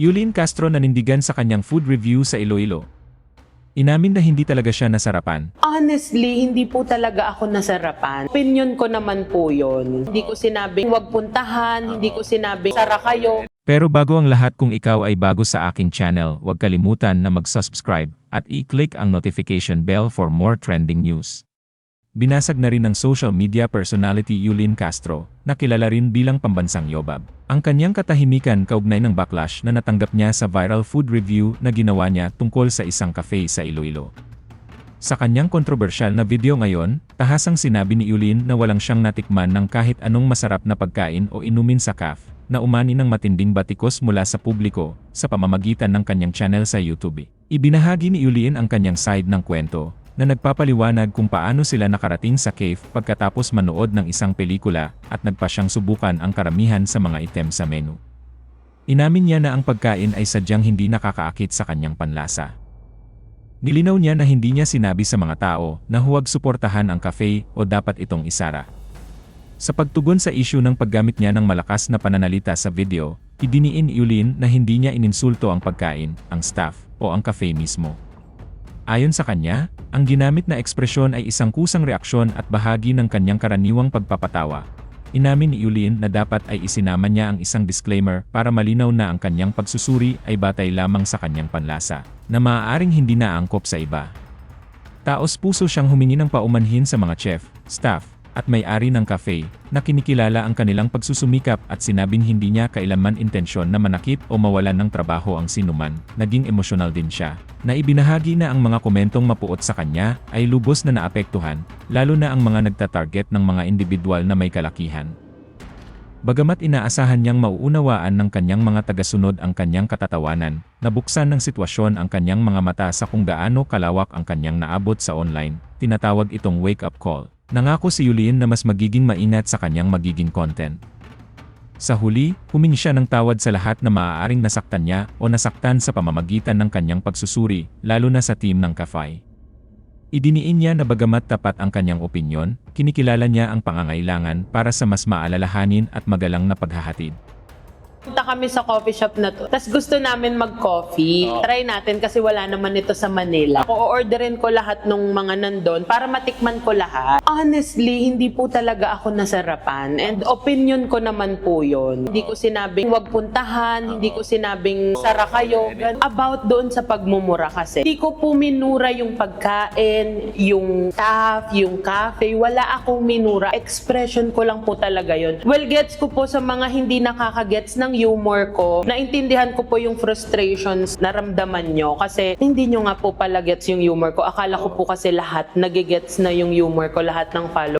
Yulin Castro nanindigan sa kanyang food review sa Iloilo. Inamin na hindi talaga siya nasarapan. Honestly, hindi po talaga ako nasarapan. Opinion ko naman po yun. Hindi ko sinabing huwag puntahan, hindi ko sinabing sara kayo. Pero bago ang lahat, kung ikaw ay bago sa aking channel, huwag kalimutan na mag-subscribe at i-click ang notification bell for more trending news. Binasag na rin ng social media personality Yulin Castro, na kilala rin bilang pambansang Yobab, ang kanyang katahimikan kaugnay ng backlash na natanggap niya sa viral food review na ginawa niya tungkol sa isang cafe sa Iloilo. Sa kanyang kontrobersyal na video ngayon, tahasang sinabi ni Yulin na walang siyang natikman ng kahit anong masarap na pagkain o inumin sa cafe, na umani ng matinding batikos mula sa publiko sa pamamagitan ng kanyang channel sa YouTube. Ibinahagi ni Yulin ang kanyang side ng kwento, na nagpapaliwanag kung paano sila nakarating sa cave pagkatapos manood ng isang pelikula at nagpa siyang subukan ang karamihan sa mga item sa menu. Inamin niya na ang pagkain ay sadyang hindi nakakaakit sa kanyang panlasa. Nilinaw niya na hindi niya sinabi sa mga tao na huwag suportahan ang cafe o dapat itong isara. Sa pagtugon sa issue ng paggamit niya ng malakas na pananalita sa video, idiniin ni Yulin na hindi niya ininsulto ang pagkain, ang staff, o ang cafe mismo. Ayon sa kanya, ang ginamit na ekspresyon ay isang kusang reaksyon at bahagi ng kanyang karaniwang pagpapatawa. Inamin ni Yulin na dapat ay isinama niya ang isang disclaimer para malinaw na ang kanyang pagsusuri ay batay lamang sa kanyang panlasa, na maaaring hindi naangkop sa iba. Taos-puso siyang humingi ng paumanhin sa mga chef, staff, at may-ari ng cafe, na kinikilala ang kanilang pagsusumikap at sinabing hindi niya kailanman intensyon na manakit o mawalan ng trabaho ang sinuman. Naging emosyonal din siya, na ibinahagi na ang mga komentong mapuot sa kanya ay lubos na naapektuhan, lalo na ang mga nagtatarget ng mga individual na may kalakihan. Bagamat inaasahan niyang mauunawaan ng kanyang mga tagasunod ang kanyang katatawanan, nabuksan ng sitwasyon ang kanyang mga mata sa kung gaano kalawak ang kanyang naabot sa online, tinatawag itong wake-up call. Nangako si Yulin na mas magiging maingat sa kanyang magiging content. Sa huli, humingi siya ng tawad sa lahat na maaaring nasaktan niya o nasaktan sa pamamagitan ng kanyang pagsusuri, lalo na sa team ng cafe. Idiniin niya na bagamat tapat ang kanyang opinyon, kinikilala niya ang pangangailangan para sa mas maalalahanin at magalang na paghahatid. Punta kami sa coffee shop na to. Tapos gusto namin mag-coffee. Try natin kasi wala naman ito sa Manila. O-orderin ko lahat ng mga nandun para matikman ko lahat. Honestly, hindi po talaga ako nasarapan. And opinion ko naman po yun. Hindi ko sinabing huwag puntahan, hindi ko sinabing sara kayo. About doon sa pagmumura kasi. Hindi ko po minura yung pagkain, yung staff, yung cafe. Wala akong minura. Expression ko lang po talaga yun. Well, gets ko po sa mga hindi nakakagets ng humor ko. Naintindihan ko po yung frustrations naramdaman nyo kasi hindi nyo nga po pala gets yung humor ko. Akala ko po kasi lahat nagigets na yung humor ko, lahat ng follow.